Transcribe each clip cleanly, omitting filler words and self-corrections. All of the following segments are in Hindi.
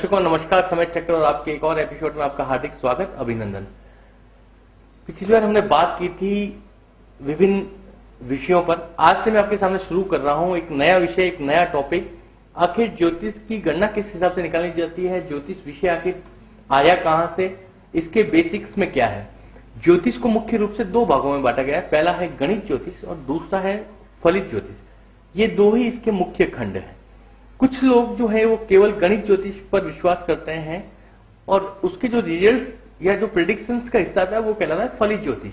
दर्शकों नमस्कार, समय चक्र और आपके एक और एपिसोड में आपका हार्दिक स्वागत, अभिनंदन। पिछली बार हमने बात की थी विभिन्न विषयों पर। आज से मैं आपके सामने शुरू कर रहा हूं एक नया विषय, एक नया टॉपिक। आखिर ज्योतिष की गणना किस हिसाब से निकाली जाती है, ज्योतिष विषय आखिर आया कहां से, इसके बेसिक्स में क्या है। ज्योतिष को मुख्य रूप से दो भागों में बांटा गया है। पहला है गणित ज्योतिष और दूसरा है फलित ज्योतिष। ये दो ही इसके मुख्य खंड हैं। कुछ लोग जो है वो केवल गणित ज्योतिष पर विश्वास करते हैं और उसके जो रिजल्ट्स या जो प्रिडिक्शंस का हिस्सा था वो कहलाता है फलित ज्योतिष।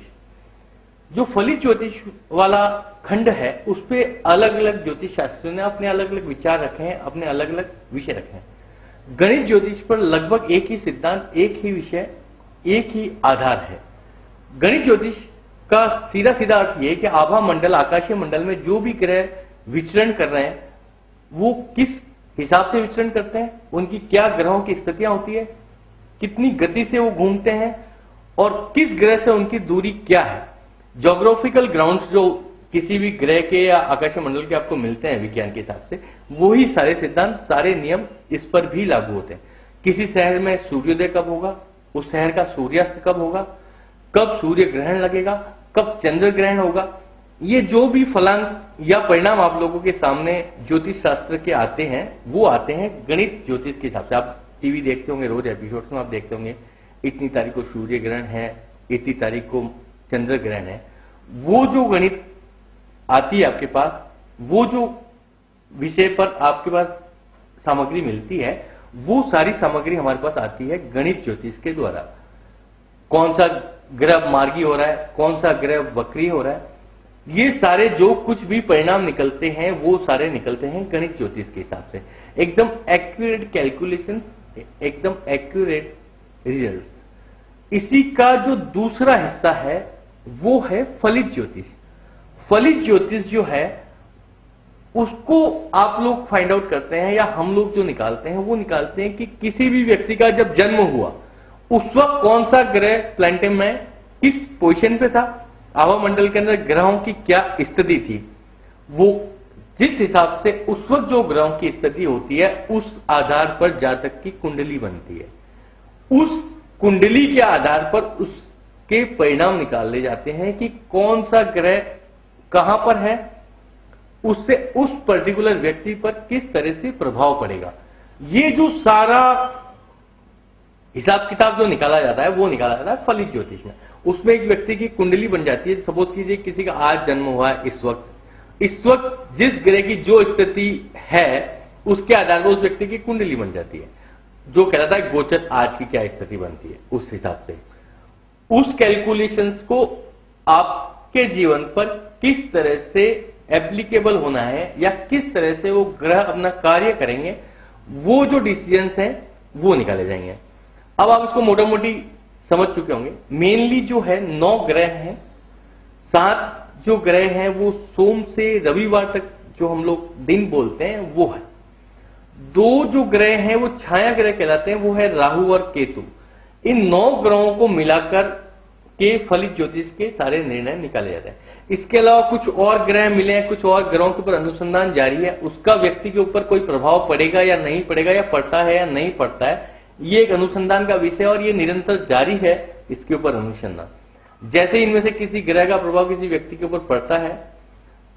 जो फलित ज्योतिष वाला खंड है उस पे अलग अलग ज्योतिष शास्त्रियों ने अपने अलग अलग विचार रखे हैं, अपने अलग अलग विषय रखे हैं। गणित ज्योतिष पर लगभग एक ही सिद्धांत, एक ही विषय, एक ही आधार है। गणित ज्योतिष का सीधा सीधा अर्थ यह कि आभा मंडल, आकाशीय मंडल में जो भी ग्रह विचरण कर रहे हैं वो किस हिसाब से विचरण करते हैं, उनकी क्या ग्रहों की स्थितियां होती है, कितनी गति से वो घूमते हैं और किस ग्रह से उनकी दूरी क्या है। ज्योग्राफिकल ग्राउंड्स जो किसी भी ग्रह के या आकाशीय मंडल के आपको मिलते हैं विज्ञान के हिसाब से, वही सारे सिद्धांत, सारे नियम इस पर भी लागू होते हैं। किसी शहर में सूर्योदय कब होगा, उस शहर का सूर्यास्त कब होगा, कब सूर्य ग्रहण लगेगा, कब चंद्र ग्रहण होगा, ये जो भी फलांक या परिणाम आप लोगों के सामने ज्योतिष शास्त्र के आते हैं वो आते हैं गणित ज्योतिष के हिसाब से। आप टीवी देखते होंगे, रोज एपिसोड्स में आप देखते होंगे इतनी तारीख को सूर्य ग्रहण है, इतनी तारीख को चंद्र ग्रहण है। वो जो गणित आती है आपके पास, वो जो विषय पर आपके पास सामग्री मिलती है, वो सारी सामग्री हमारे पास आती है गणित ज्योतिष के द्वारा। कौन सा ग्रह मार्गी हो रहा है, कौन सा ग्रह वक्री हो रहा है, ये सारे जो कुछ भी परिणाम निकलते हैं वो सारे निकलते हैं गणित ज्योतिष के हिसाब से। एकदम एक्यूरेट कैलकुलेशंस, एकदम एक्यूरेट रिजल्ट्स। इसी का जो दूसरा हिस्सा है वो है फलित ज्योतिष। फलित ज्योतिष जो है उसको आप लोग फाइंड आउट करते हैं या हम लोग जो निकालते हैं वो निकालते हैं कि किसी भी व्यक्ति का जब जन्म हुआ उस वक्त कौन सा ग्रह प्लैनेटम में किस पोजीशन पे था, आभा मंडल के अंदर ग्रहों की क्या स्थिति थी। वो जिस हिसाब से उस वक्त जो ग्रहों की स्थिति होती है उस आधार पर जातक की कुंडली बनती है। उस कुंडली के आधार पर उसके परिणाम निकाले जाते हैं कि कौन सा ग्रह कहां पर है, उससे उस पर्टिकुलर व्यक्ति पर किस तरह से प्रभाव पड़ेगा। ये जो सारा हिसाब किताब जो निकाला जाता है वो निकाला जाता है फलित ज्योतिष में। उसमें एक व्यक्ति की कुंडली बन जाती है। सपोज कीजिए किसी का आज जन्म हुआ है, इस वक्त जिस ग्रह की जो स्थिति है उसके आधार पर उस व्यक्ति की कुंडली बन जाती है, जो कहलाता है गोचर आज की क्या स्थिति बनती है। उस हिसाब से उस कैलकुलेशंस को आपके जीवन पर किस तरह से एप्लीकेबल होना है या किस तरह से वो ग्रह अपना कार्य करेंगे, वो जो डिसीजंस हैं वो निकाले जाएंगे। अब आप इसको मोटा मोटी समझ चुके होंगे। मेनली जो है 9 ग्रह हैं। 7 जो ग्रह हैं वो सोम से रविवार तक जो हम लोग दिन बोलते हैं वो है। 2 जो ग्रह हैं वो छाया ग्रह कहलाते हैं, वो है राहु और केतु। इन 9 ग्रहों को मिलाकर के फलित ज्योतिष के सारे निर्णय निकाले जाते हैं। इसके अलावा कुछ और ग्रह मिले हैं, कुछ और ग्रहों के ऊपर अनुसंधान जारी है। उसका व्यक्ति के ऊपर कोई प्रभाव पड़ेगा या नहीं पड़ेगा, या पड़ता है या नहीं पड़ता है, ये एक अनुसंधान का विषय और ये निरंतर जारी है इसके ऊपर अनुसंधान। जैसे इनमें से किसी ग्रह का प्रभाव किसी व्यक्ति के ऊपर पड़ता है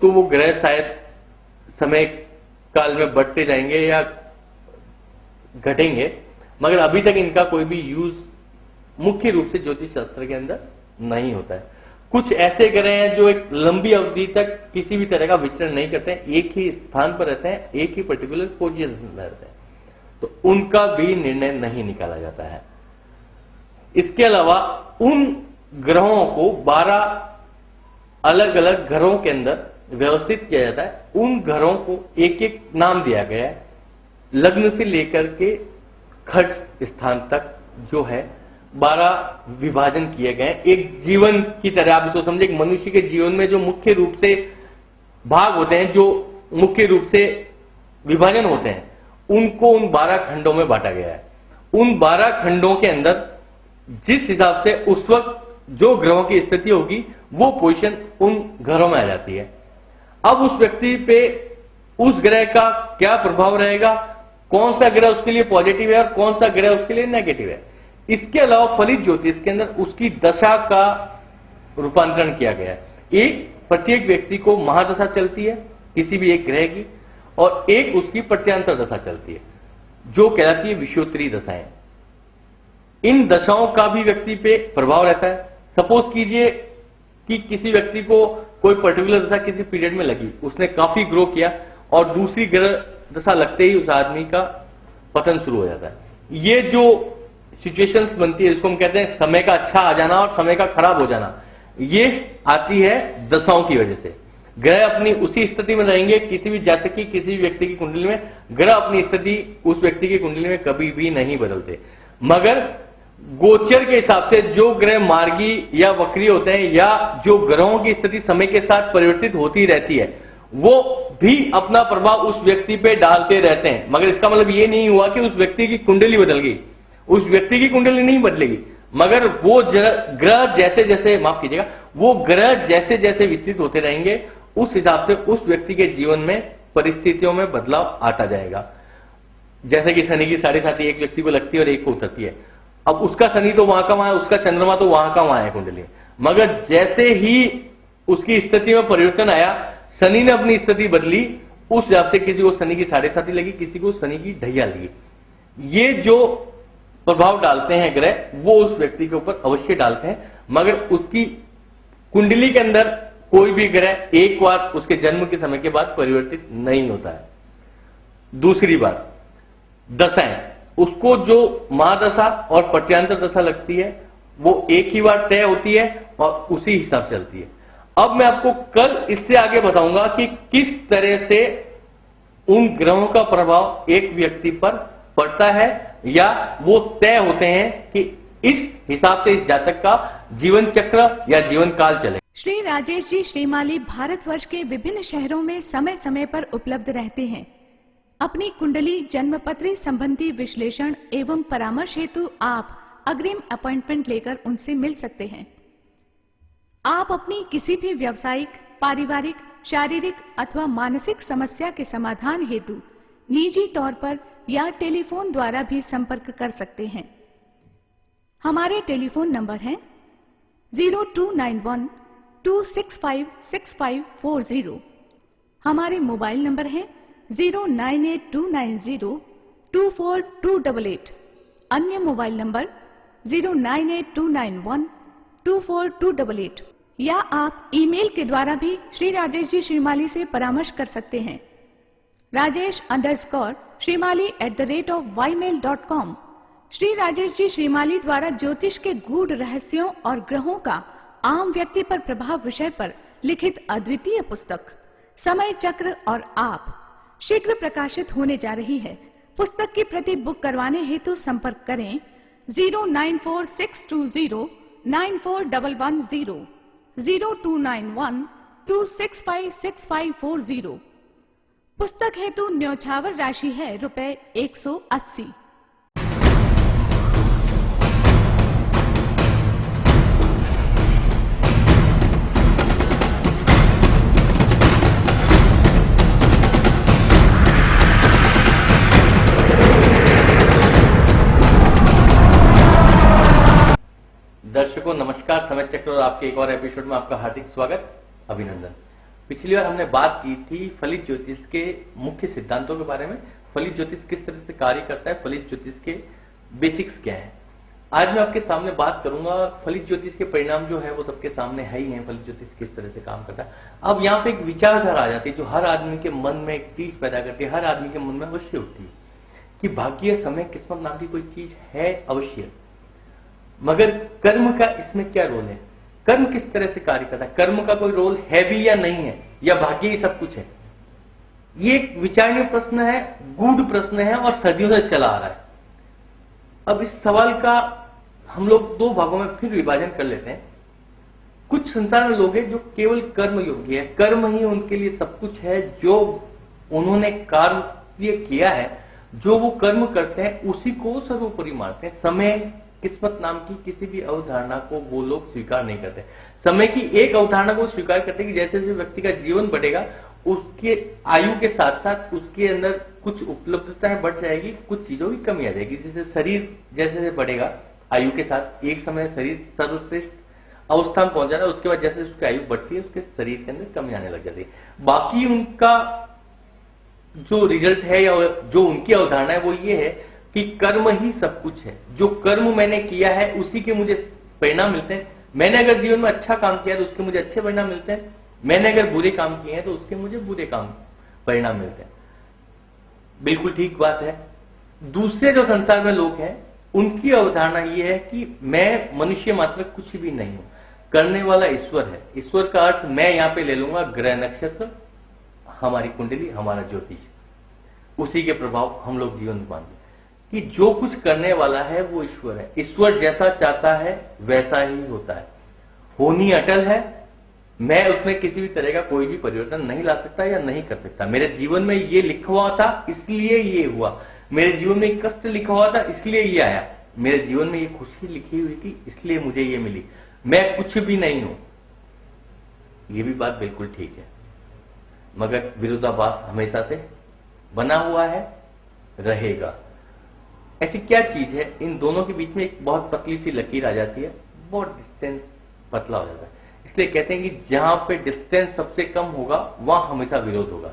तो वो ग्रह शायद समय काल में बढ़ते जाएंगे या घटेंगे, मगर अभी तक इनका कोई भी यूज मुख्य रूप से ज्योतिष शास्त्र के अंदर नहीं होता है। कुछ ऐसे ग्रह हैं जो एक लंबी अवधि तक किसी भी तरह का विचरण नहीं करते हैं, एक ही स्थान पर रहते हैं, एक ही पर्टिकुलर पोजीशन में रहते हैं, तो उनका भी निर्णय नहीं निकाला जाता है। इसके अलावा उन ग्रहों को 12 अलग अलग घरों के अंदर व्यवस्थित किया जाता है। उन घरों को एक एक नाम दिया गया है, लग्न से लेकर के खट स्थान तक जो है 12 विभाजन किए गए। एक जीवन की तरह आप इसको समझे, मनुष्य के जीवन में जो मुख्य रूप से भाग होते हैं, जो मुख्य रूप से विभाजन होते हैं, उनको उन 12 खंडों में बांटा गया है। उन 12 खंडों के अंदर जिस हिसाब से उस वक्त जो ग्रहों की स्थिति होगी वो पोजीशन उन घरों में आ जाती है। अब उस व्यक्ति पे उस ग्रह का क्या प्रभाव रहेगा, कौन सा ग्रह उसके लिए पॉजिटिव है और कौन सा ग्रह उसके लिए नेगेटिव है। इसके अलावा फलित ज्योतिष के अंदर उसकी दशा का रूपांतरण किया गया है। एक प्रत्येक व्यक्ति को महादशा चलती है किसी भी एक ग्रह की, और एक उसकी प्रत्यांतर दशा चलती है जो कहलाती है विषयोत्तरी दशाएं। इन दशाओं का भी व्यक्ति पे प्रभाव रहता है। सपोज कीजिए कि किसी व्यक्ति को कोई पर्टिकुलर दशा किसी पीरियड में लगी, उसने काफी ग्रो किया, और दूसरी ग्रह दशा लगते ही उस आदमी का पतन शुरू हो जाता है। ये जो सिचुएशंस बनती है, जिसको हम कहते हैं समय का अच्छा आ जाना और समय का खराब हो जाना, ये आती है दशाओं की वजह से। ग्रह अपनी उसी स्थिति में रहेंगे, किसी भी जातक की, किसी भी व्यक्ति की कुंडली में ग्रह अपनी स्थिति उस व्यक्ति की कुंडली में कभी भी नहीं बदलते। मगर गोचर के हिसाब से जो ग्रह मार्गी या वक्री होते हैं, या जो ग्रहों की स्थिति समय के साथ परिवर्तित होती रहती है, वो भी अपना प्रभाव उस व्यक्ति पे डालते रहते हैं। मगर इसका मतलब ये नहीं हुआ कि उस व्यक्ति की कुंडली बदल गई। उस व्यक्ति की कुंडली नहीं बदलेगी, मगर वो ग्रह जैसे जैसे, माफ कीजिएगा, वो ग्रह जैसे जैसे विकसित होते रहेंगे, उस हिसाब से उस व्यक्ति के जीवन में परिस्थितियों में बदलाव आता जाएगा। जैसे कि शनि की 7.5 एक व्यक्ति को लगती है और एक को उतरती है। अब उसका शनि तो वहां का वहां है, उसका चंद्रमा तो वहां का वहां है कुंडली, मगर जैसे ही उसकी स्थिति में परिवर्तन आया, शनि ने अपनी स्थिति बदली, उस हिसाब से किसी को शनि की 7.5 लगी, किसी को शनि की ढैया लगी। ये जो प्रभाव डालते हैं ग्रह, वो उस व्यक्ति के ऊपर अवश्य डालते हैं, मगर उसकी कुंडली के अंदर कोई भी ग्रह एक बार उसके जन्म के समय के बाद परिवर्तित नहीं होता है। दूसरी बात, दशाएं, उसको जो महादशा और प्रत्यांतर दशा लगती है, वो एक ही बार तय होती है और उसी हिसाब से चलती है। अब मैं आपको कल इससे आगे बताऊंगा कि किस तरह से उन ग्रहों का प्रभाव एक व्यक्ति पर पड़ता है, या वो तय होते हैं कि इस हिसाब से इस जातक का जीवन चक्र या जीवन काल चले। श्री राजेश जी श्रीमाली भारतवर्ष के विभिन्न शहरों में समय समय पर उपलब्ध रहते हैं। अपनी कुंडली जन्मपत्री संबंधी विश्लेषण एवं परामर्श हेतु आप अग्रिम अपॉइंटमेंट लेकर उनसे मिल सकते हैं। आप अपनी किसी भी व्यावसायिक, पारिवारिक, शारीरिक अथवा मानसिक समस्या के समाधान हेतु निजी तौर पर या टेलीफोन द्वारा भी संपर्क कर सकते हैं। हमारे टेलीफोन नंबर हैं 0291 265 6540। हमारे मोबाइल नंबर हैं 098290 24288। अन्य मोबाइल नंबर 098291 24288, या आप ईमेल के द्वारा भी श्री राजेश जी श्रीमाली से परामर्श कर सकते हैं। rajesh_shrimali@ymail.com। श्री राजेश जी श्रीमाली द्वारा ज्योतिष के गूढ़ रहस्यों और ग्रहों का आम व्यक्ति पर प्रभाव विषय पर लिखित अद्वितीय पुस्तक समय चक्र और आप शीघ्र प्रकाशित होने जा रही है। पुस्तक की प्रति बुक करवाने हेतु संपर्क करें 09462094110 0291 2656540। पुस्तक हेतु न्यौछावर राशि है ₹180। दर्शकों नमस्कार, समय चक्र और आपके एक और एपिसोड में आपका हार्दिक स्वागत, अभिनंदन। पिछली बार हमने बात की थी फलित ज्योतिष के मुख्य सिद्धांतों के बारे में, फलित ज्योतिष किस तरह से कार्य करता है, फलित ज्योतिष के बेसिक्स क्या है। आज मैं आपके सामने बात करूंगा फलित ज्योतिष के परिणाम जो है वो सबके सामने है ही है, फलित ज्योतिष किस तरह से काम करता है। अब यहाँ पे एक विचारधारा आ जाती है जो हर आदमी के मन में एक चीज पैदा करती है, हर आदमी के मन में अवश्य उठती है कि भाग्य, समय, किस्मत नाम की कोई चीज है अवश्य, मगर कर्म का इसमें क्या रोल है, कर्म किस तरह से कार्य करता है, कर्म का कोई रोल है भी या नहीं है, या भाग्य ही सब कुछ है। ये एक विचारणीय प्रश्न है, गूढ़ प्रश्न है और सदियों से चला आ रहा है। अब इस सवाल का हम लोग दो भागों में फिर विभाजन कर लेते हैं। कुछ संसार में लोग हैं जो केवल कर्म योग्य है, कर्म ही उनके लिए सब कुछ है, जो उन्होंने कार्य किया है, जो वो कर्म करते हैं उसी को सर्वोपरि मानते हैं। समय, किस्मत नाम की किसी भी अवधारणा को वो लोग स्वीकार नहीं करते। समय की एक अवधारणा को स्वीकार करते हैं कि जैसे जैसे व्यक्ति का जीवन बढ़ेगा उसके आयु के साथ साथ उसके अंदर कुछ उपलब्धताएं बढ़ जाएगी, कुछ चीजों की कमी आ जाएगी। जैसे शरीर जैसे जैसे बढ़ेगा आयु के साथ, एक समय शरीर सर्वश्रेष्ठ अवस्था में पहुंच जाता है, उसके बाद जैसे उसकी आयु बढ़ती है उसके शरीर के अंदर कमी आने लग जाती है। बाकी उनका जो रिजल्ट है या जो उनकी अवधारणा है वो ये है कि कर्म ही सब कुछ है। जो कर्म मैंने किया है उसी के मुझे परिणाम मिलते हैं। मैंने अगर जीवन में अच्छा काम किया तो उसके मुझे अच्छे परिणाम मिलते हैं, मैंने अगर बुरे काम किए हैं तो उसके मुझे बुरे काम परिणाम मिलते हैं। बिल्कुल ठीक बात है। दूसरे जो संसार में लोग हैं उनकी अवधारणा यह है कि मैं मनुष्य मात्र कुछ भी नहीं हूं, करने वाला ईश्वर है। ईश्वर का अर्थ मैं यहां पे ले लूंगा ग्रह नक्षत्र, हमारी कुंडली, हमारा ज्योतिष, उसी के प्रभाव हम लोग जीवन में मानते कि जो कुछ करने वाला है वो ईश्वर है। ईश्वर जैसा चाहता है वैसा ही होता है, होनी अटल है। मैं उसमें किसी भी तरह का कोई भी परिवर्तन नहीं ला सकता या नहीं कर सकता। मेरे जीवन में ये लिखा हुआ था इसलिए ये हुआ, मेरे जीवन में एक कष्ट लिखा हुआ था इसलिए ये आया, मेरे जीवन में ये खुशी लिखी हुई थी इसलिए मुझे ये मिली। मैं कुछ भी नहीं हूं, ये भी बात बिल्कुल ठीक है, मगर विरोधाभास हमेशा से बना हुआ है, रहेगा। ऐसी क्या चीज है, इन दोनों के बीच में एक बहुत पतली सी लकीर आ जाती है, बहुत डिस्टेंस पतला हो जाता है। इसलिए कहते हैं कि जहां पे डिस्टेंस सबसे कम होगा वहां हमेशा विरोध होगा।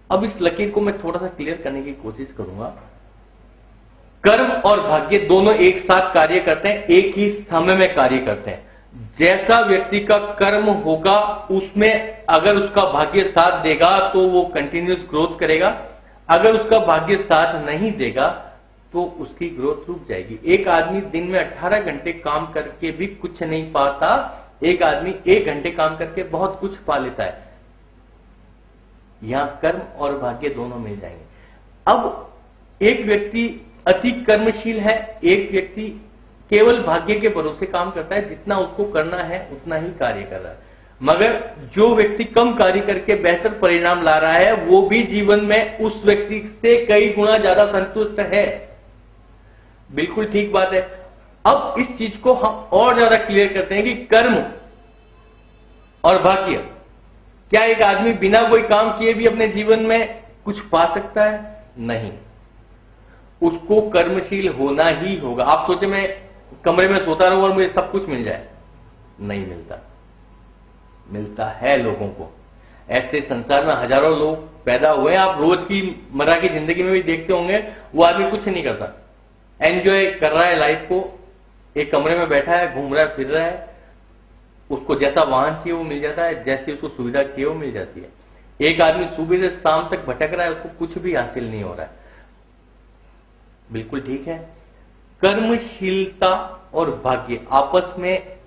अब इस लकीर को मैं थोड़ा सा क्लियर करने की कोशिश करूंगा। कर्म और भाग्य दोनों एक साथ कार्य करते हैं, एक ही समय में कार्य करते हैं। जैसा व्यक्ति का कर्म होगा उसमें अगर उसका भाग्य साथ देगा तो वो कंटिन्यूस ग्रोथ करेगा, अगर उसका भाग्य साथ नहीं देगा तो उसकी ग्रोथ रुक जाएगी। एक आदमी दिन में 18 घंटे काम करके भी कुछ नहीं पाता, एक आदमी 1 घंटे काम करके बहुत कुछ पा लेता है। यहां कर्म और भाग्य दोनों मिल जाएंगे। अब एक व्यक्ति अति कर्मशील है, एक व्यक्ति केवल भाग्य के भरोसे काम करता है, जितना उसको करना है उतना ही कार्य कर रहा है। मगर जो व्यक्ति कम कार्य करके बेहतर परिणाम ला रहा है वो भी जीवन में उस व्यक्ति से कई गुना ज्यादा संतुष्ट है। बिल्कुल ठीक बात है। अब इस चीज को हम और ज्यादा क्लियर करते हैं कि कर्म और भाग्य, क्या एक आदमी बिना कोई काम किए भी अपने जीवन में कुछ पा सकता है? नहीं, उसको कर्मशील होना ही होगा। आप सोचे मैं कमरे में सोता रहूं और मुझे सब कुछ मिल जाए, नहीं मिलता। मिलता है लोगों को। ऐसे संसार में हजारों लोग पैदा हुए हैं, आप रोज की मर्रा की जिंदगी में भी देखते होंगे, वो आदमी कुछ नहीं करता, एंजॉय कर रहा है लाइफ को, एक कमरे में बैठा है, घूम रहा है, फिर रहा है, उसको जैसा वाहन चाहिए वो मिल जाता है, जैसी उसको सुविधा चाहिए वो मिल जाती है। एक आदमी सुबह से शाम तक भटक रहा है, उसको कुछ भी हासिल नहीं हो रहा है। बिल्कुल ठीक है। कर्मशीलता और भाग्य आपस में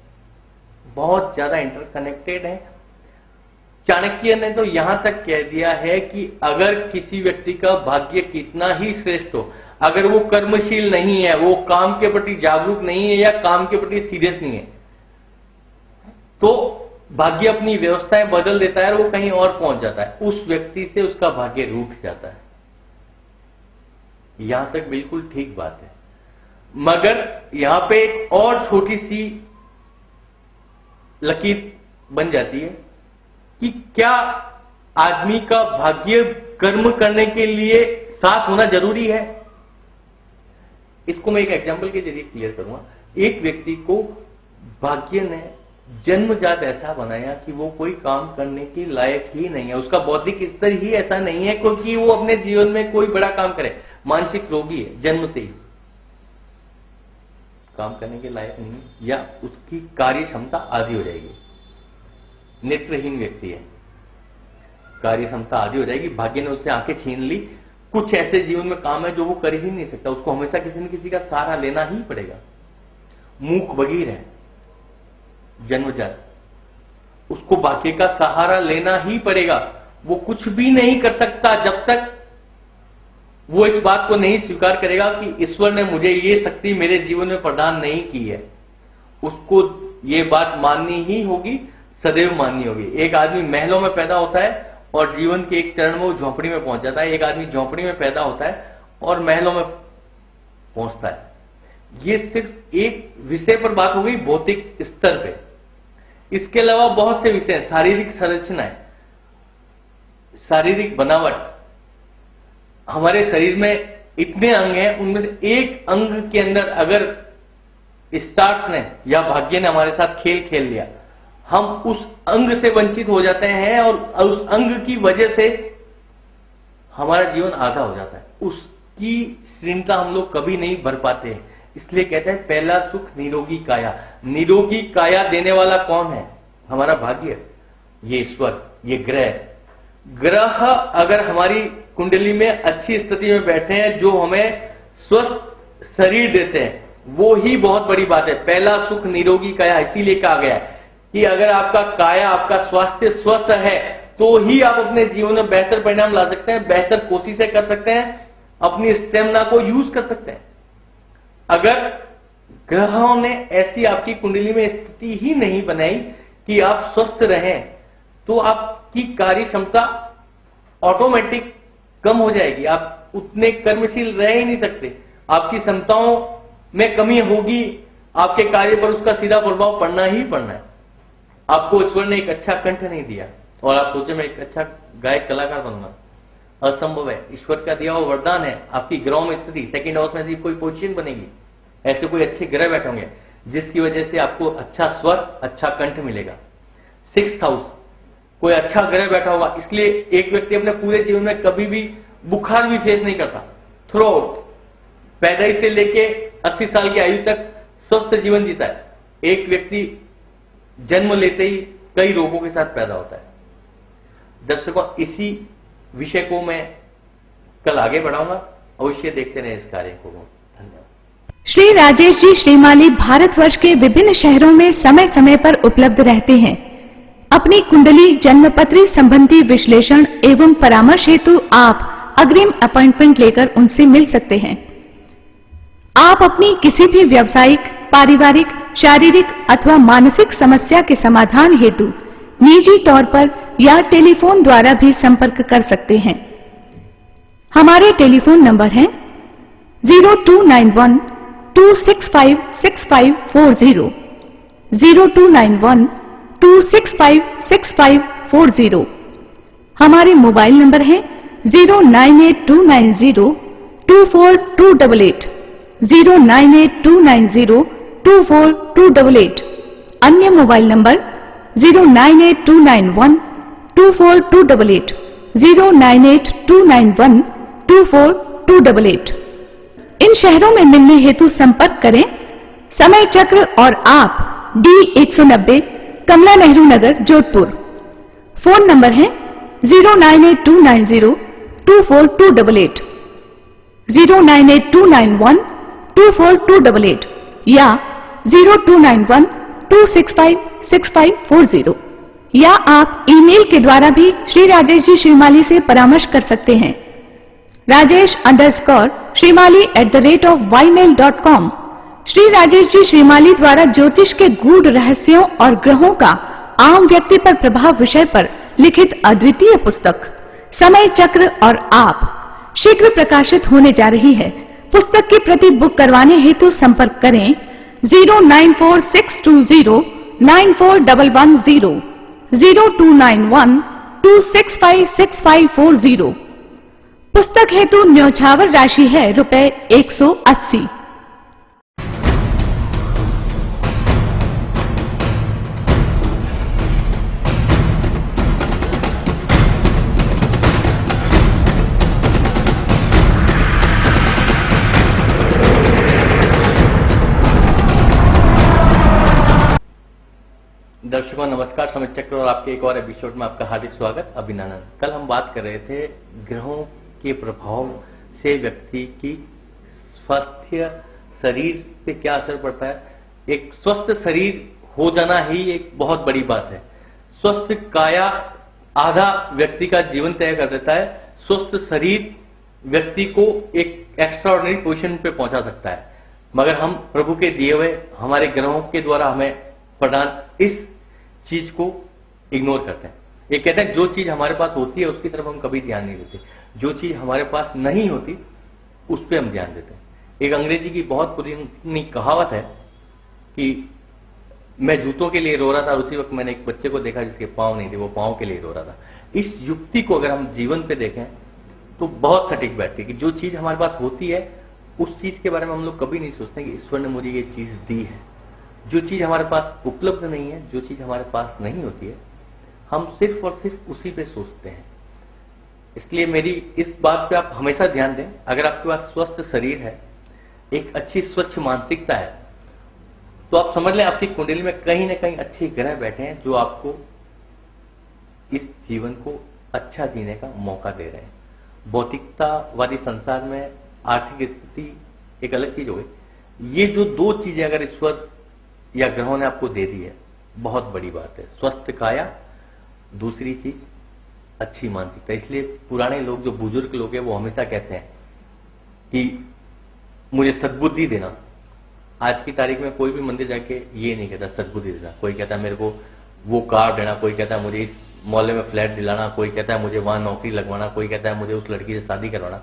बहुत ज्यादा इंटरकनेक्टेड है। चाणक्य ने तो यहां तक कह दिया है कि अगर किसी व्यक्ति का भाग्य कितना ही श्रेष्ठ हो, अगर वो कर्मशील नहीं है, वो काम के प्रति जागरूक नहीं है या काम के प्रति सीरियस नहीं है, तो भाग्य अपनी व्यवस्थाएं बदल देता है और वो कहीं और पहुंच जाता है, उस व्यक्ति से उसका भाग्य रूठ जाता है। यहां तक बिल्कुल ठीक बात है। मगर यहां पे एक और छोटी सी लकीर बन जाती है कि क्या आदमी का भाग्य कर्म करने के लिए साथ होना जरूरी है? इसको मैं एक एग्जांपल के जरिए क्लियर करूंगा। एक व्यक्ति को भाग्य ने जन्मजात ऐसा बनाया कि वो कोई काम करने के लायक ही नहीं है, उसका बौद्धिक स्तर ही ऐसा नहीं है क्योंकि वो अपने जीवन में कोई बड़ा काम करे, मानसिक रोगी है, जन्म से ही काम करने के लायक नहीं है, या उसकी कार्य क्षमता आधी हो जाएगी। नेत्रहीन व्यक्ति है, कार्य क्षमता आधी हो जाएगी, भाग्य ने उससे आंखें छीन ली, कुछ ऐसे जीवन में काम है जो वो कर ही नहीं सकता, उसको हमेशा किसी न किसी का सहारा लेना ही पड़ेगा। मूक बधिर है जन्मजात, उसको भाग्य का सहारा लेना ही पड़ेगा। वो कुछ भी नहीं कर सकता जब तक वो इस बात को नहीं स्वीकार करेगा कि ईश्वर ने मुझे ये शक्ति मेरे जीवन में प्रदान नहीं की है। उसको ये बात माननी ही होगी, सदैव माननी होगी। एक आदमी महलों में पैदा होता है और जीवन के एक चरण में वो झोंपड़ी में पहुंच जाता है, एक आदमी झोंपड़ी में पैदा होता है और महलों में पहुंचता है। ये सिर्फ एक विषय पर बात हो गई, भौतिक स्तर पे। इसके अलावा बहुत से विषय हैं, शारीरिक संरचना है, शारीरिक बनावट, हमारे शरीर में इतने अंग हैं, उनमें से एक अंग के अंदर अगर स्टार्स ने या भाग्य ने हमारे साथ खेल खेल लिया, हम उस अंग से वंचित हो जाते हैं और उस अंग की वजह से हमारा जीवन आधा हो जाता है। उसकी श्रृंखला हम लोग कभी नहीं भर पाते हैं। इसलिए कहते हैं पहला सुख निरोगी काया। निरोगी काया देने वाला कौन है? हमारा भाग्य, ये ईश्वर, ये ग्रह अगर हमारी कुंडली में अच्छी स्थिति में बैठे हैं, जो हमें स्वस्थ शरीर देते हैं, वो ही बहुत बड़ी बात है। पहला सुख निरोगी काया इसीलिए कहा गया है कि अगर आपका काया, आपका स्वास्थ्य स्वस्थ है तो ही आप अपने जीवन में बेहतर परिणाम ला सकते हैं, बेहतर कोशिशें कर सकते हैं, अपनी स्टेमिना को यूज कर सकते हैं। अगर ग्रहों ने ऐसी आपकी कुंडली में स्थिति ही नहीं बनाई कि आप स्वस्थ रहें, तो आपकी कार्य क्षमता ऑटोमेटिक कम हो जाएगी। आप उतने कर्मशील रह ही नहीं सकते, आपकी क्षमताओं में कमी होगी, आपके कार्य पर उसका सीधा प्रभाव पड़ना ही पड़ना है। आपको ईश्वर ने एक अच्छा कंठ नहीं दिया और आप सोचे मैं एक अच्छा गायक कलाकार बनूंगा, असंभव है। ईश्वर का दिया हुआ वरदान है। आपकी ग्रहों में स्थिति सेकंड हाउस में से कोई पोजीशन बनेगी, ऐसे कोई अच्छे ग्रह बैठे होंगे जिसकी वजह से आपको अच्छा स्वर, अच्छा कंठ मिलेगा। 6th हाउस, कोई अच्छा ग्रह बैठा होगा, इसलिए एक व्यक्ति अपने पूरे जीवन में कभी भी बुखार भी फेस नहीं करता। थ्रू आउट पैदाइश से लेके 80 साल की आयु तक स्वस्थ जीवन जीता है। एक व्यक्ति जन्म लेते ही कई रोगों के साथ पैदा होता है। दर्शकों, इसी विषय को मैं कल आगे बढ़ाऊंगा, अवश्य देखते रहे इस कार्य को। धन्यवाद। श्री राजेश जी श्रीमाली भारतवर्ष के विभिन्न शहरों में समय समय पर उपलब्ध रहते हैं। अपनी कुंडली, जन्मपत्री संबंधी विश्लेषण एवं परामर्श हेतु आप अग्रिम अपॉइंटमेंट लेकर उनसे मिल सकते हैं। आप अपनी किसी भी व्यावसायिक, पारिवारिक, शारीरिक अथवा मानसिक समस्या के समाधान हेतु निजी तौर पर या टेलीफोन द्वारा भी संपर्क कर सकते हैं। हमारे टेलीफोन नंबर हैं 0291 265 6540, 0291 265 6540। हमारे मोबाइल नंबर हैं 098290 24288, 098290 24288। अन्य मोबाइल नंबर 098291 24288, 098291 24288। इन शहरों में मिलने हेतु संपर्क करें। समय चक्र और आप D190 कमला नेहरू नगर, जोधपुर। फोन नंबर है 098290 24288, 098291 24288 या 0291 265 6540। या आप ईमेल के द्वारा भी श्री राजेश जी श्रीमाली से परामर्श कर सकते हैं। rajesh_shrimali@ymail.com। श्री राजेश जी श्रीमाली द्वारा ज्योतिष के गूढ़ रहस्यों और ग्रहों का आम व्यक्ति पर प्रभाव विषय पर लिखित अद्वितीय पुस्तक समय चक्र और आप शीघ्र प्रकाशित होने जा रही है। पुस्तक की प्रति बुक करवाने हेतु संपर्क करें 094620 94110, 0291 265 6540। पुस्तक हेतु न्यौछावर राशि है ₹180। दर्शकों नमस्कार, समय चक्र और आपके एक और एपिसोड में आपका हार्दिक स्वागत, अभिनंदन। कल हम बात कर रहे थे ग्रहों के प्रभाव से व्यक्ति की स्वास्थ्य, शरीर पे क्या असर पड़ता है। एक स्वस्थ शरीर हो जाना ही एक बहुत बड़ी बात है। स्वस्थ काया आधा व्यक्ति का जीवन तय कर देता है। स्वस्थ शरीर व्यक्ति को एक एक्स्ट्राऑर्डिनरी पोजीशन पे पहुंचा सकता है। मगर हम प्रभु के दिए हुए हमारे ग्रहों के द्वारा हमें प्रदान इस चीज को इग्नोर करते हैं। ये कहते हैं जो चीज हमारे पास होती है उसकी तरफ हम कभी ध्यान नहीं देते, जो चीज हमारे पास नहीं होती उस पर हम ध्यान देते हैं। एक अंग्रेजी की बहुत पुरानी कहावत है कि मैं जूतों के लिए रो रहा था, उसी वक्त मैंने एक बच्चे को देखा जिसके पांव नहीं थे, वो पांव के लिए रो रहा था। इस युक्ति को अगर हम जीवन पे देखें तो बहुत सटीक बैठती है कि जो चीज हमारे पास होती है उस चीज के बारे में हम लोग कभी नहीं सोचते कि ईश्वर ने मुझे ये चीज दी है। जो चीज हमारे पास उपलब्ध नहीं है, जो चीज हमारे पास नहीं होती है, हम सिर्फ और सिर्फ उसी पे सोचते हैं। इसलिए मेरी इस बात पे आप हमेशा ध्यान दें, अगर आपके पास स्वस्थ शरीर है, एक अच्छी स्वच्छ मानसिकता है, तो आप समझ लें आपकी कुंडली में कहीं ना कहीं अच्छे ग्रह बैठे हैं जो आपको इस जीवन को अच्छा जीने का मौका दे रहे हैं। भौतिकतावादी संसार में आर्थिक स्थिति एक अलग चीज हो गई। ये जो दो चीजें अगर ईश्वर या ग्रहों ने आपको दे दी है, बहुत बड़ी बात है। स्वस्थ काया, दूसरी चीज अच्छी मानसिकता। इसलिए पुराने लोग, जो बुजुर्ग लोग हैं, वो हमेशा कहते हैं कि मुझे सद्बुद्धि देना। आज की तारीख में कोई भी मंदिर जाके ये नहीं कहता सद्बुद्धि देना। कोई कहता है मेरे को वो कार देना, कोई कहता है मुझे इस मोहल्ले में फ्लैट दिलाना, कोई कहता है मुझे वहां नौकरी लगवाना, कोई कहता है मुझे उस लड़की से शादी करवाना।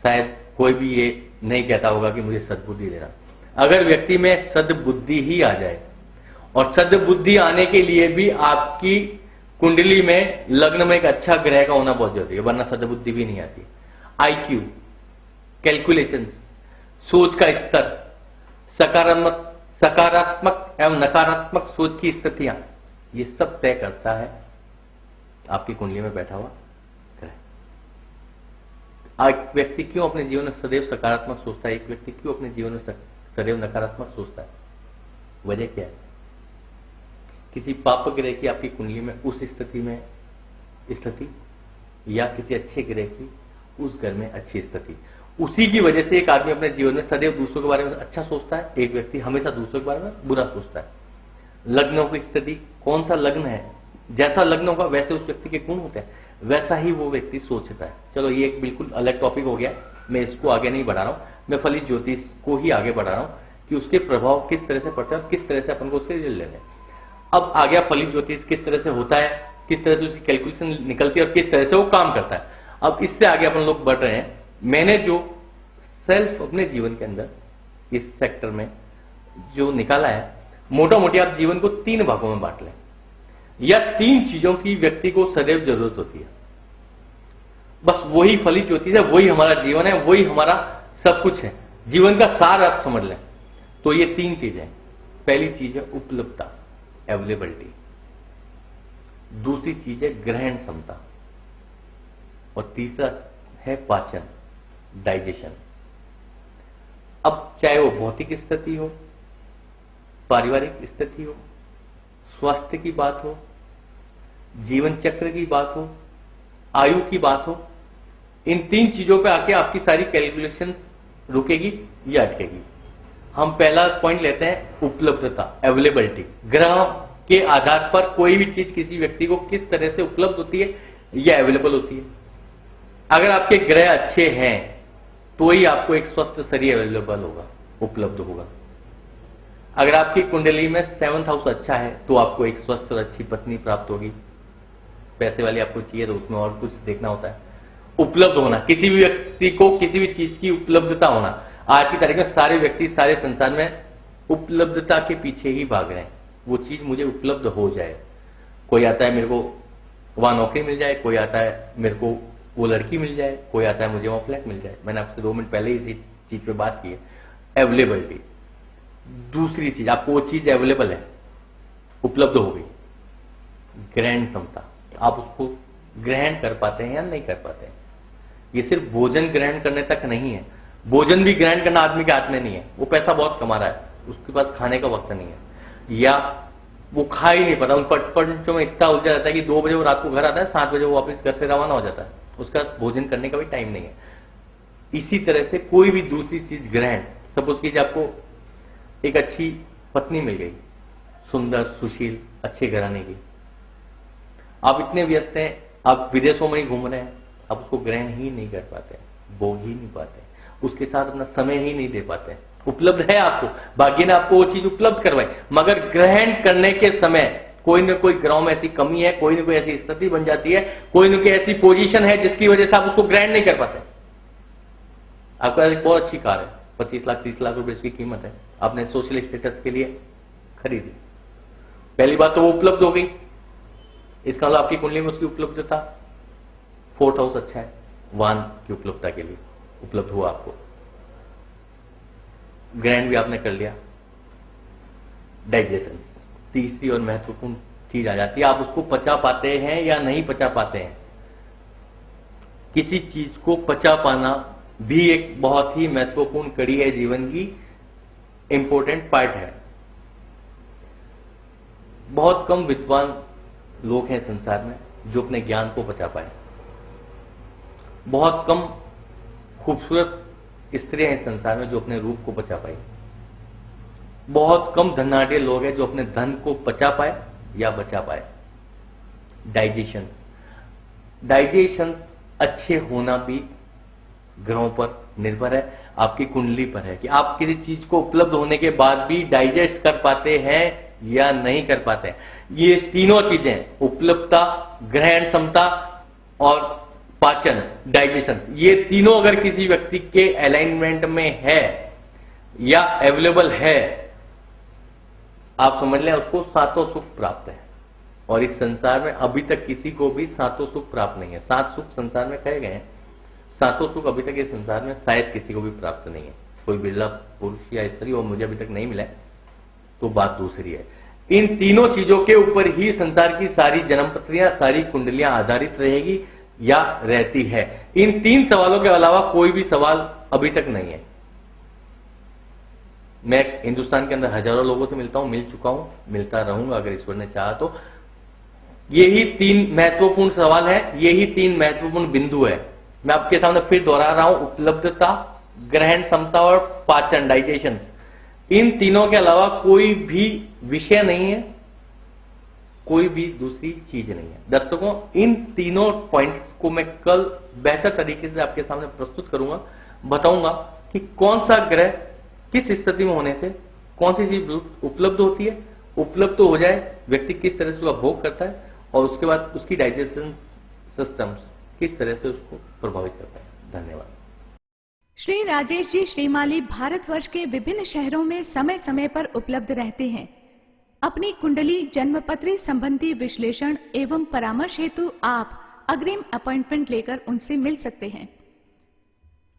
शायद कोई भी ये नहीं कहता होगा कि मुझे सद्बुद्धि देना। अगर व्यक्ति में सद्बुद्धि ही आ जाए, और सद्बुद्धि आने के लिए भी आपकी कुंडली में लग्न में एक अच्छा ग्रह का होना बहुत जरूरी है, वरना सद्बुद्धि भी नहीं आती। आईक्यू, कैलकुलेशंस, सोच का स्तर, सकारात्मक एवं नकारात्मक सोच की स्थितियां, ये सब तय करता है आपकी कुंडली में बैठा हुआ ग्रह। एक व्यक्ति क्यों अपने जीवन में सदैव सकारात्मक सोचता है, एक व्यक्ति क्यों अपने जीवन में सदैव नकारात्मक सोचता है? वजह क्या है? किसी पाप ग्रह की आपकी कुंडली में उस स्थिति या किसी अच्छे ग्रह की उस घर में अच्छी स्थिति, उसी की वजह से एक आदमी अपने जीवन में सदैव दूसरों के बारे में अच्छा सोचता है, एक व्यक्ति हमेशा दूसरों के बारे में बुरा सोचता है। लग्नों की स्थिति, कौन सा लग्न है, जैसा लग्न होगा वैसे उस व्यक्ति के गुण होते हैं, वैसा ही वो व्यक्ति सोचता है। चलो ये एक बिल्कुल अलग टॉपिक हो गया, मैं इसको आगे नहीं बढ़ा रहा हूं, मैं फलित ज्योतिष को ही आगे बढ़ा रहा हूं कि उसके प्रभाव किस तरह से पड़ता है, किस तरह से अपन को उससे रिजल्ट लेने। अब आ गया फलित ज्योतिष किस तरह से होता है, किस तरह से उसकी कैलकुलेशन निकलती है और किस तरह से वो काम करता है। अब इससे आगे अपन लोग बढ़ रहे हैं। मैंने जो सेल्फ अपने जीवन के अंदर इस सेक्टर में जो निकाला है, मोटा मोटी आप जीवन को 3 भागों में बांट लें, या 3 चीजों की व्यक्ति को सदैव जरूरत होती है। बस वही फलित ज्योतिष है, वही हमारा जीवन है, वही हमारा सब कुछ है, जीवन का सार आप समझ लें तो ये 3 चीजें। पहली चीज है उपलब्धता, अवेलेबिलिटी। दूसरी चीज है ग्रहण क्षमता, और तीसरा है पाचन, डाइजेशन। अब चाहे वो भौतिक स्थिति हो, पारिवारिक स्थिति हो, स्वास्थ्य की बात हो, जीवन चक्र की बात हो, आयु की बात हो, इन 3 चीजों पे आके आपकी सारी कैलकुलेशंस रुकेगी या अटकेगी। हम पहला पॉइंट लेते हैं उपलब्धता, अवेलेबिलिटी। ग्रह के आधार पर कोई भी चीज किसी व्यक्ति को किस तरह से उपलब्ध होती है या अवेलेबल होती है। अगर आपके ग्रह अच्छे हैं तो ही आपको एक स्वस्थ शरीर अवेलेबल होगा, उपलब्ध होगा। अगर आपकी कुंडली में 7th हाउस अच्छा है तो आपको एक स्वस्थ और अच्छी पत्नी प्राप्त होगी। पैसे वाली आपको चाहिए तो उसमें और कुछ देखना होता है। उपलब्ध होना, किसी भी व्यक्ति को किसी भी चीज की उपलब्धता होना। आज की तारीख में सारे व्यक्ति सारे संसार में उपलब्धता के पीछे ही भाग रहे हैं। वो चीज मुझे उपलब्ध हो जाए। कोई आता है मेरे को वहां नौकरी मिल जाए, कोई आता है मेरे को वो लड़की मिल जाए, कोई आता है मुझे वहां फ्लैट मिल जाए। मैंने आपसे 2 मिनट पहले ही इसी चीज पे बात की है, अवेलेबिलिटी। दूसरी चीज, आपको वो चीज अवेलेबल है, उपलब्ध हो गई। ग्रहण क्षमता, आप उसको ग्रहण कर पाते हैं या नहीं कर पाते हैं। ये सिर्फ भोजन ग्रहण करने तक नहीं है, भोजन भी ग्रहण करना आदमी के हाथ में नहीं है। वो पैसा बहुत कमा रहा है, उसके पास खाने का वक्त नहीं है, या वो खा ही नहीं पाता। उन पटपटों में इतना उलझा रहता है कि 2 बजे वो रात को घर आता है, 7 बजे वो वापस घर से रवाना हो जाता है, उसका भोजन करने का भी टाइम नहीं है। इसी तरह से कोई भी दूसरी चीज ग्रहण, सपोज कीजिए आपको एक अच्छी पत्नी मिल गई, सुंदर सुशील अच्छे घराने की, आप इतने व्यस्त हैं, आप विदेशों में ही घूम रहे हैं, आप उसको ग्रहण ही नहीं कर पाते, भोग ही नहीं पाते, उसके साथ अपना समय ही नहीं दे पाते। उपलब्ध है आपको, भाग्य ने आपको वो चीज उपलब्ध करवाई, मगर ग्रहण करने के समय कोई न कोई ग्रहों में ऐसी कमी है, कोई न कोई ऐसी स्थिति बन जाती है, कोई न कोई ऐसी पोजीशन है जिसकी वजह से आप उसको ग्रहण नहीं कर पाते। आपका एक बहुत अच्छी कार है, 25 लाख 30 लाख रुपए इसकी कीमत है, आपने सोशल स्टेटस के लिए खरीदी। पहली बात तो वो उपलब्ध हो गई, इसका मतलब आपकी कुंडली में उसकी उपलब्धता, 4th हाउस अच्छा है, वाहन की उपलब्धता के लिए उपलब्ध हुआ आपको, ग्रैंड भी आपने कर लिया। डाइजेशन तीसरी और महत्वपूर्ण चीज आ जाती है, आप उसको पचा पाते हैं या नहीं पचा पाते हैं। किसी चीज को पचा पाना भी एक बहुत ही महत्वपूर्ण कड़ी है, जीवन की इंपॉर्टेंट पार्ट है। बहुत कम विद्वान लोग हैं संसार में जो अपने ज्ञान को पचा पाए। बहुत कम खूबसूरत स्त्रियां हैं संसार में जो अपने रूप को पचा पाई। बहुत कम धनाढ़ लोग हैं जो अपने धन को पचा पाए या बचा पाए। डाइजेशन अच्छे होना भी ग्रहों पर निर्भर है, आपकी कुंडली पर है कि आप किसी चीज को उपलब्ध होने के बाद भी डाइजेस्ट कर पाते हैं या नहीं कर पाते हैं। ये तीनों चीजें, उपलब्धता, ग्रहण क्षमता और पाचन, डाइजेशन, ये तीनों अगर किसी व्यक्ति के अलाइनमेंट में है या अवेलेबल है, आप समझ लें उसको सातों सुख प्राप्त है। और इस संसार में अभी तक किसी को भी सातों सुख प्राप्त नहीं है। 7 सुख संसार में कहे गए हैं, सातों सुख अभी तक इस संसार में शायद किसी को भी प्राप्त नहीं है। कोई बिरला पुरुष या स्त्री और मुझे अभी तक नहीं मिला है, तो बात दूसरी है। इन तीनों चीजों के ऊपर ही संसार की सारी जन्मपत्रियां, सारी कुंडलियां आधारित रहेगी या रहती है। इन 3 सवालों के अलावा कोई भी सवाल अभी तक नहीं है। मैं हिंदुस्तान के अंदर हजारों लोगों से मिलता हूं, मिल चुका हूं, मिलता रहूंगा अगर ईश्वर ने चाहा तो। यही 3 महत्वपूर्ण सवाल है, यही 3 महत्वपूर्ण बिंदु है। मैं आपके सामने फिर दोहरा रहा हूं, उपलब्धता, ग्रहण क्षमता और पाचन, डाइजेशन। इन तीनों के अलावा कोई भी विषय नहीं है, कोई भी दूसरी चीज नहीं है। दर्शकों, इन तीनों पॉइंट्स को मैं कल बेहतर तरीके से आपके सामने प्रस्तुत करूंगा, बताऊंगा कि कौन सा ग्रह किस स्थिति में होने से कौन सी चीज उपलब्ध होती है, उपलब्ध हो जाए व्यक्ति किस तरह से उसका भोग करता है, और उसके बाद उसकी डाइजेशन सिस्टम किस तरह से उसको प्रभावित करता है। धन्यवाद। श्री राजेश जी श्रीमाली भारतवर्ष के विभिन्न शहरों में समय समय पर उपलब्ध रहते हैं। अपनी कुंडली, जन्मपत्री संबंधी विश्लेषण एवं परामर्श हेतु आप अग्रिम अपॉइंटमेंट लेकर उनसे मिल सकते हैं।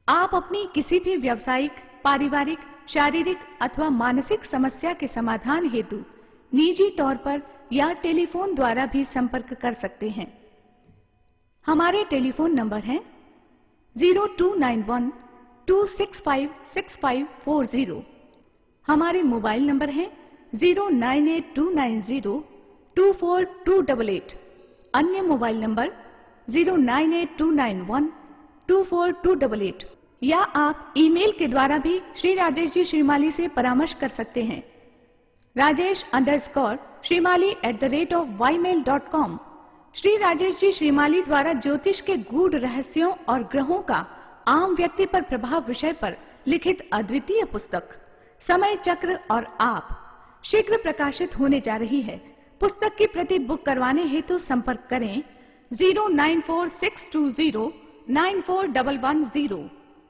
आप अपनी किसी भी व्यावसायिक, पारिवारिक, शारीरिक अथवा मानसिक समस्या के समाधान हेतु निजी तौर पर या टेलीफोन द्वारा भी संपर्क कर सकते हैं। हमारे टेलीफोन नंबर हैं 0291 265 6540। हमारे मोबाइल नंबर हैं 098290 24288। अन्य मोबाइल नंबर 098291 24288। या आप ईमेल के द्वारा भी श्री राजेश जी श्रीमाली से परामर्श कर सकते हैं। rajesh_shrimali@ymail.com। श्री राजेश जी श्रीमाली द्वारा ज्योतिष के गूढ़ रहस्यों और ग्रहों का आम व्यक्ति पर प्रभाव विषय पर लिखित अद्वितीय पुस्तक समय चक्र और आप शीघ्र प्रकाशित होने जा रही है। पुस्तक की प्रति बुक करवाने हेतु संपर्क करें 09462094110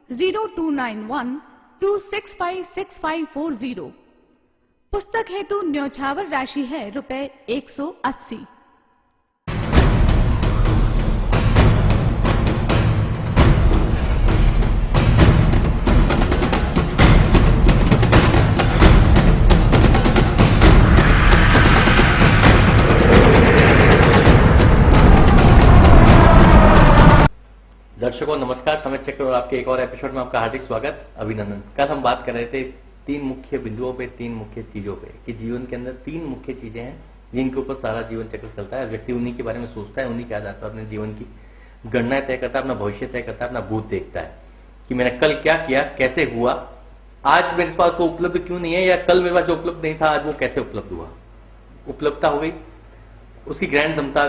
0291 2656540। पुस्तक हेतु न्यौछावर राशि है ₹180। दर्शकों नमस्कार, समय चक्र और आपके एक और एपिसोड में आपका हार्दिक स्वागत, अभिनंदन। कल हम बात कर रहे थे 3 मुख्य बिंदुओं पे, 3 मुख्य चीजों पे, कि जीवन के अंदर 3 मुख्य चीजें हैं जिनके ऊपर सारा जीवन चक्र चलता है। व्यक्ति उन्हीं के बारे में सोचता है, उन्हीं के आधार पर अपने जीवन की गणना तय करता है, अपना भविष्य तय करता है, अपना भूत देखता है कि मैंने कल क्या किया, कैसे हुआ, आज मेरे पास वो उपलब्ध क्यों नहीं है, या कल मेरे पास जो उपलब्ध नहीं था आज वो कैसे उपलब्ध हुआ। उपलब्धता हो गई, उसकी ग्रहण क्षमता,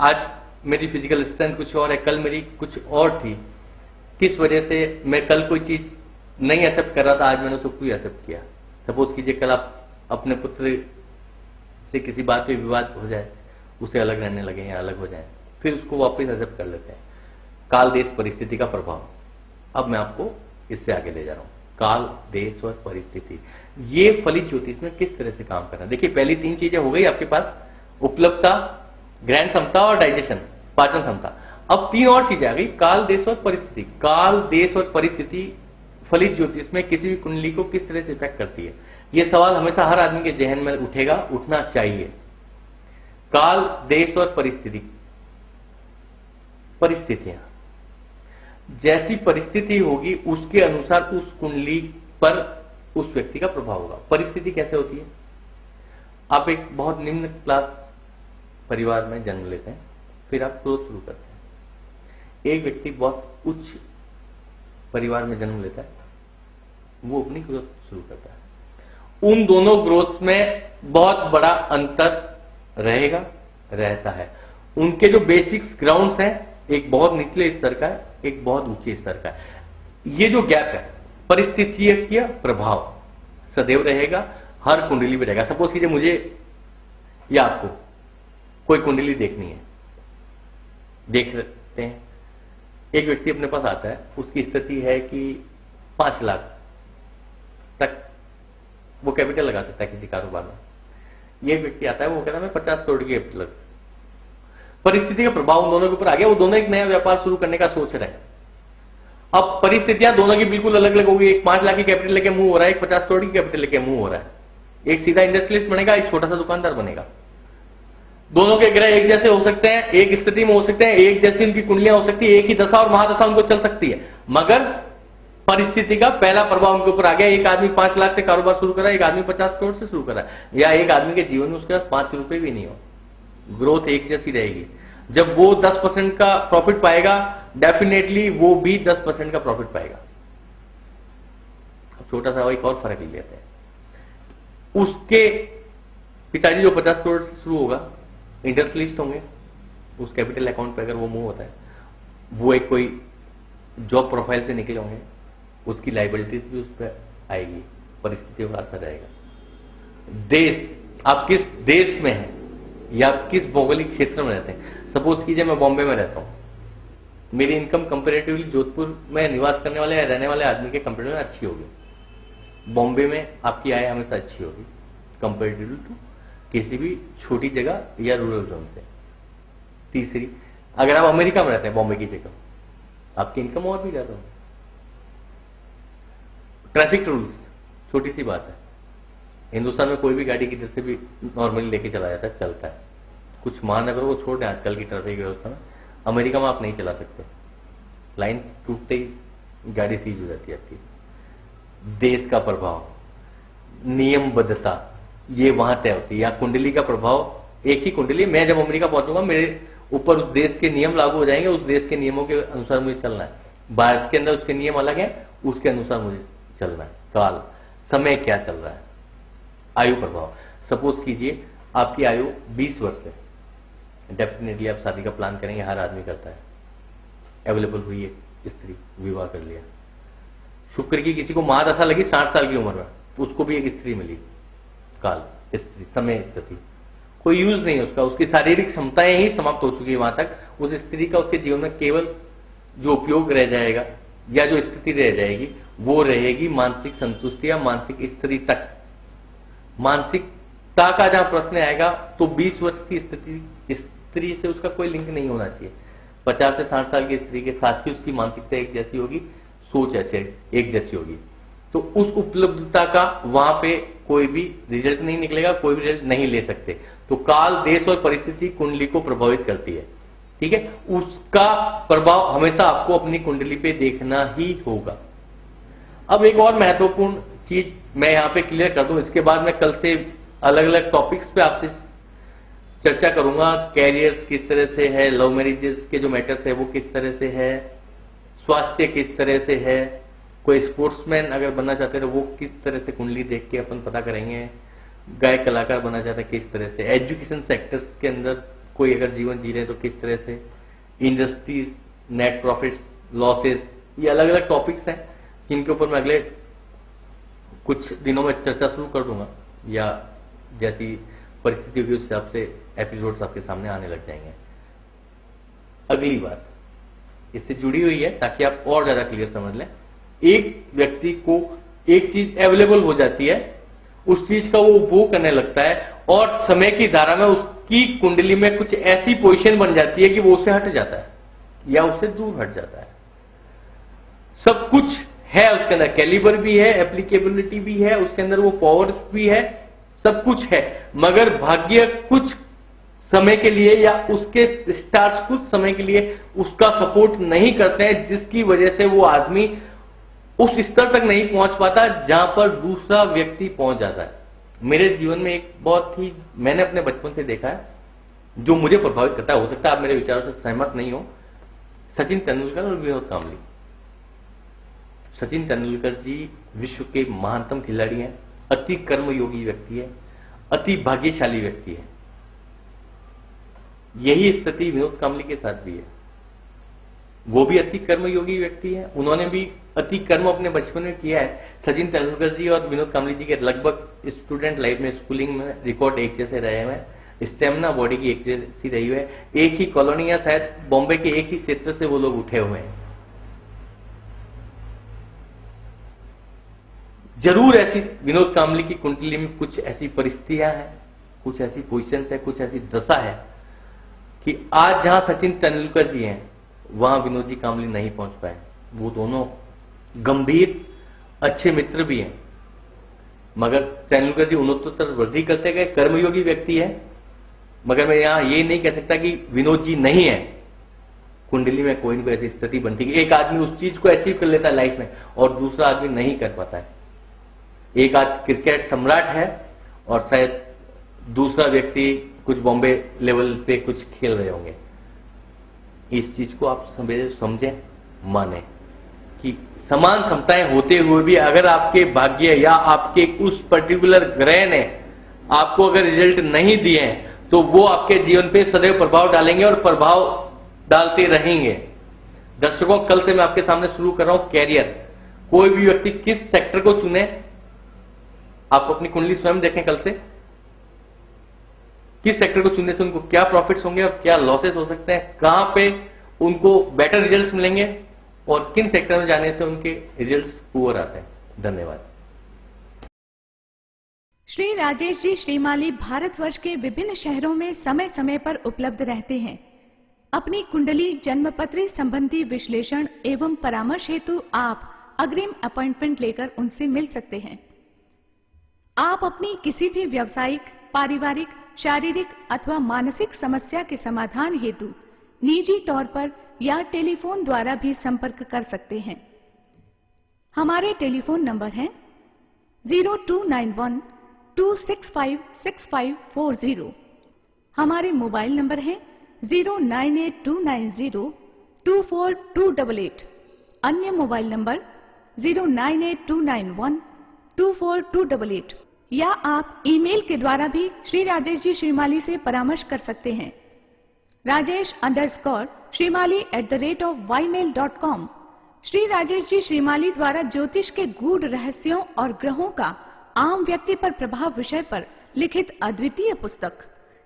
आज मेरी फिजिकल स्ट्रेंथ कुछ और है, कल मेरी कुछ और थी, किस वजह से मैं कल कोई चीज नहीं एक्सेप्ट कर रहा था, आज मैंने उसको क्यों एक्सेप्ट किया। सपोज कीजिए कल आप अपने पुत्र से किसी बात पे विवाद हो जाए, उसे अलग रहने लगे या अलग हो जाए, फिर उसको वापस एक्सेप्ट कर लेते हैं। काल देश परिस्थिति का प्रभाव, अब मैं आपको इससे आगे ले जा रहा हूं। काल देश और परिस्थिति, ये फलित ज्योतिष में किस तरह से काम करना है। देखिए पहली 3 चीजें हो गई आपके पास, उपलब्धता, ग्रहण क्षमता और डाइजेशन, पाचन क्षमता। अब 3 और चीजें आ गई, काल, देश और परिस्थिति। काल, देश और परिस्थिति फलित ज्योतिष में किसी भी कुंडली को किस तरह से इफेक्ट करती है, यह सवाल हमेशा हर आदमी के जहन में उठेगा, उठना चाहिए। काल, देश और परिस्थिति। परिस्थितियां, जैसी परिस्थिति होगी उसके अनुसार उस कुंडली पर उस व्यक्ति का प्रभाव होगा। परिस्थिति कैसे होती है, आप एक बहुत निम्न क्लास परिवार में जन्म लेते हैं, फिर आप ग्रोथ शुरू करते हैं। एक व्यक्ति बहुत उच्च परिवार में जन्म लेता है, वो अपनी ग्रोथ शुरू करता है। उन दोनों ग्रोथ में बहुत बड़ा अंतर रहेगा, रहता है। उनके जो बेसिक्स ग्राउंड्स हैं, एक बहुत निचले स्तर का है, एक बहुत ऊंचे स्तर का है। ये जो गैप है, परिस्थितिय प्रभाव सदैव रहेगा, हर कुंडली में रहेगा। सपोज कीजिए मुझे या आपको कोई कुंडली देखनी है, देख लेते हैं। एक व्यक्ति अपने पास आता है, उसकी स्थिति है कि 5 लाख तक वो कैपिटल लगा सकता है किसी कारोबार में। ये व्यक्ति आता है, वो कहता है मैं 50 करोड़ की कैपिटल लगा। परिस्थिति का प्रभाव उन दोनों के ऊपर आ गया, वो दोनों एक नया व्यापार शुरू करने का सोच रहे हैं। अब परिस्थितियां दोनों की बिल्कुल अलग अलग होगी। एक 5 लाख की कैपिटल लेके मूव हो रहा है, एक 50 करोड़ की कैपिटल लेके मूव हो रहा है। एक सीधा इंडस्ट्रियलिस्ट बनेगा, एक छोटा सा दुकानदार बनेगा। दोनों के ग्रह एक जैसे हो सकते हैं, एक स्थिति में हो सकते हैं, एक जैसी उनकी कुंडलियां हो सकती है, एक ही दशा और महादशा उनको चल सकती है, मगर परिस्थिति का पहला प्रभाव उनके ऊपर आ गया। एक आदमी 5 लाख से कारोबार शुरू कर रहा है, एक आदमी 50 करोड़ से शुरू कर रहा है, या एक आदमी के जीवन में उसके पास 5 रुपए भी नहीं हो, ग्रोथ एक जैसी रहेगी। जब वो 10% का प्रॉफिट पाएगा, डेफिनेटली वो भी 10% का प्रॉफिट पाएगा। छोटा सा एक और फर्क ले लेते हैं। उसके पिताजी जो 50 करोड़ से शुरू होगा, इंडस्ट्रियलिस्ट होंगे, उस कैपिटल अकाउंट पे अगर वो मूव होता है, वो एक कोई जॉब प्रोफाइल से निकले होंगे, उसकी लाइबिलिटीज भी उस पर आएगी, परिस्थितियों का असर रहेगा। देश, आप किस देश में हैं या किस भौगोलिक क्षेत्र में रहते हैं। सपोज कीजिए मैं बॉम्बे में रहता हूं, मेरी इनकम कंपेरेटिवली जोधपुर में निवास करने वाले या रहने वाले आदमी के कंपेरेटिव में अच्छी होगी। बॉम्बे में आपकी आय हमेशा अच्छी होगी कंपेरेटिवली टू किसी भी छोटी जगह या रूरल जोन से। तीसरी, अगर आप अमेरिका में रहते हैं बॉम्बे की जगह, आपकी इनकम और भी ज्यादा होगी। ट्रैफिक रूल्स, छोटी सी बात है, हिंदुस्तान में कोई भी गाड़ी किधर से भी नॉर्मली लेके चला जाता है, चलता है। कुछ महानगरों को छोड़ दें आजकल की ट्रैफिक व्यवस्था में, अमेरिका में आप नहीं चला सकते, लाइन टूटते ही गाड़ी सीज हो जाती है आपकी। देश का प्रभाव, नियमबद्धता, ये वहां तय होती है। या कुंडली का प्रभाव, एक ही कुंडली, मैं जब अमेरिका पहुंचूंगा मेरे ऊपर उस देश के नियम लागू हो जाएंगे, उस देश के नियमों के अनुसार मुझे चलना है। भारत के अंदर उसके नियम अलग है, उसके अनुसार मुझे चलना है। काल, समय क्या चल रहा है, आयु प्रभाव। सपोज कीजिए आपकी आयु 20 वर्ष है, डेफिनेटली आप शादी का प्लान करेंगे, हर आदमी करता है। अवेलेबल हुई है स्त्री, विवाह कर लिया। शुक्र की किसी को महादशा लगी 60 साल की उम्र में, उसको भी एक स्त्री मिली। काल, स्त्री, समय, स्थिति, कोई यूज नहीं है उसका, उसकी शारीरिक क्षमताएं ही समाप्त हो चुकी है। वहां तक उस स्त्री का उसके जीवन में केवल जो उपयोग रह जाएगा या जो स्थिति रह जाएगी वो रहेगी मानसिक संतुष्टि या मानसिक स्थिति तक। मानसिकता का जहां प्रश्न आएगा तो 20 वर्ष की स्त्री से उसका कोई लिंक नहीं होना चाहिए। 50 से 60 साल की स्त्री के साथ ही उसकी मानसिकता एक जैसी होगी, सोच ऐसे एक जैसी होगी, तो उस उपलब्धता का वहां पे कोई भी रिजल्ट नहीं निकलेगा, कोई भी रिजल्ट नहीं ले सकते। तो काल, देश और परिस्थिति कुंडली को प्रभावित करती है, ठीक है। उसका प्रभाव हमेशा आपको अपनी कुंडली पे देखना ही होगा। अब एक और महत्वपूर्ण चीज मैं यहां पे क्लियर कर दूं, इसके बाद मैं कल से अलग अलग टॉपिक्स पे आपसे चर्चा करूंगा। कैरियर्स किस तरह से है, लव मैरिजेस के जो मैटर्स है वो किस तरह से है, स्वास्थ्य किस तरह से है, कोई स्पोर्ट्समैन अगर बनना चाहते हैं तो वो किस तरह से कुंडली देख के अपन पता करेंगे, गायक कलाकार बनना चाहता है किस तरह से, एजुकेशन सेक्टर्स के अंदर कोई अगर जीवन जी रहे हैं तो किस तरह से, इंडस्ट्रीज, नेट प्रॉफिट्स, लॉसेस, ये अलग अलग टॉपिक्स हैं जिनके ऊपर मैं अगले कुछ दिनों में चर्चा शुरू कर दूंगा, या जैसी परिस्थिति होगी उस हिसाब से एपिसोड्स आपके सामने आने लग जाएंगे। अगली बात इससे जुड़ी हुई है ताकि आप और ज्यादा क्लियर समझ लें। एक व्यक्ति को एक चीज अवेलेबल हो जाती है, उस चीज का वो उपभोग करने लगता है और समय की धारा में उस की कुंडली में कुछ ऐसी पोजीशन बन जाती है कि वो उससे हट जाता है या उससे दूर हट जाता है। सब कुछ है उसके अंदर, कैलिबर भी है, एप्लीकेबिलिटी भी है, उसके अंदर वो पावर भी है, सब कुछ है, मगर भाग्य कुछ समय के लिए या उसके स्टार्स कुछ समय के लिए उसका सपोर्ट नहीं करते हैं, जिसकी वजह से वो आदमी उस स्तर तक नहीं पहुंच पाता जहां पर दूसरा व्यक्ति पहुंच जाता है। मेरे जीवन में एक बहुत ही मैंने अपने बचपन से देखा है जो मुझे प्रभावित करता है, हो सकता है आप मेरे विचारों से सहमत नहीं हो। सचिन तेंदुलकर और विनोद कांबली। सचिन तेंदुलकर जी विश्व के महानतम खिलाड़ी हैं, अति कर्मयोगी व्यक्ति है, अति भाग्यशाली व्यक्ति है। यही स्थिति विनोद कांबली के साथ भी है। वो भी अति कर्मयोगी व्यक्ति है, उन्होंने भी अति कर्म अपने बचपन में किया है। सचिन तेंदुलकर जी और विनोद कांबली जी के लगभग स्टूडेंट लाइफ में, स्कूलिंग में रिकॉर्ड एक जैसे रहे हुए हैं, स्टेमिना बॉडी की एक जैसी रही हुई है, एक ही कॉलोनी या शायद बॉम्बे के एक ही क्षेत्र से वो लोग उठे हुए हैं। जरूर ऐसी विनोद कांबली की कुंडली में कुछ ऐसी परिस्थितियां हैं, कुछ ऐसी पोजिशंस है, कुछ ऐसी दशा है कि आज जहां सचिन तेंदुलकर जी हैं वहां विनोद जी कांबली नहीं पहुंच पाए। वो दोनों गंभीर अच्छे मित्र भी हैं, मगर तेंदुलकर जी उन्नतोत्तर वृद्धि करते गए, कर्मयोगी व्यक्ति है, मगर मैं यहां ये नहीं कह सकता कि विनोद जी नहीं है। कुंडली में कोई ना कोई ऐसी स्थिति बनती है एक आदमी उस चीज को अचीव कर लेता है लाइफ में और दूसरा आदमी नहीं कर पाता है। एक आज क्रिकेट सम्राट है और शायद दूसरा व्यक्ति कुछ बॉम्बे लेवल पे कुछ खेल रहे होंगे। इस चीज को आप समझें, माने कि समान क्षमताएं होते हुए भी अगर आपके भाग्य या आपके उस पर्टिकुलर ग्रह ने आपको अगर रिजल्ट नहीं दिए हैं तो वो आपके जीवन पे सदैव प्रभाव डालेंगे और प्रभाव डालते रहेंगे। दर्शकों, कल से मैं आपके सामने शुरू कर रहा हूं कैरियर। कोई भी व्यक्ति किस सेक्टर को चुने, आप अपनी कुंडली स्वयं देखें कल से, किस सेक्टर को चुनने से उनको क्या प्रॉफिट्स होंगे और क्या लॉसेस हो सकते हैं, कहां पे उनको बेटर रिजल्ट्स मिलेंगे और किन सेक्टर में जाने से उनके रिजल्ट्स पुअर आते हैं। धन्यवाद। श्री राजेश जी श्रीमाली भारतवर्ष के विभिन्न शहरों में समय समय पर उपलब्ध रहते हैं। अपनी कुंडली जन्मपत्री संबंधी विश्लेषण एवं परामर्श हेतु आप अग्रिम अपॉइंटमेंट लेकर उनसे मिल सकते हैं। आप अपनी किसी भी व्यावसायिक, पारिवारिक, शारीरिक अथवा मानसिक समस्या के समाधान हेतु निजी तौर पर या टेलीफोन द्वारा भी संपर्क कर सकते हैं। हमारे टेलीफोन नंबर हैं 0291 2656540। हमारे मोबाइल नंबर हैं 0982902428। अन्य मोबाइल नंबर 0982912428 या आप ईमेल के द्वारा भी श्री राजेश जी श्रीमाली से परामर्श कर सकते हैं। rajesh_shrimali@ymail.com। श्री राजेश जी श्रीमाली द्वारा ज्योतिष के गूढ़ रहस्यों और ग्रहों का आम व्यक्ति पर प्रभाव विषय पर लिखित अद्वितीय पुस्तक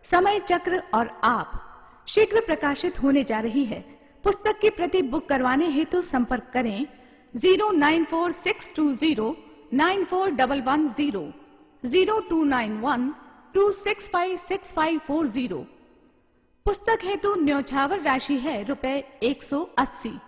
समय चक्र और आप शीघ्र प्रकाशित होने जा रही है। पुस्तक की प्रति बुक करवाने हेतु संपर्क करें 09462094110 029126565540। पुस्तक हेतु न्यौछावर राशि है ₹180।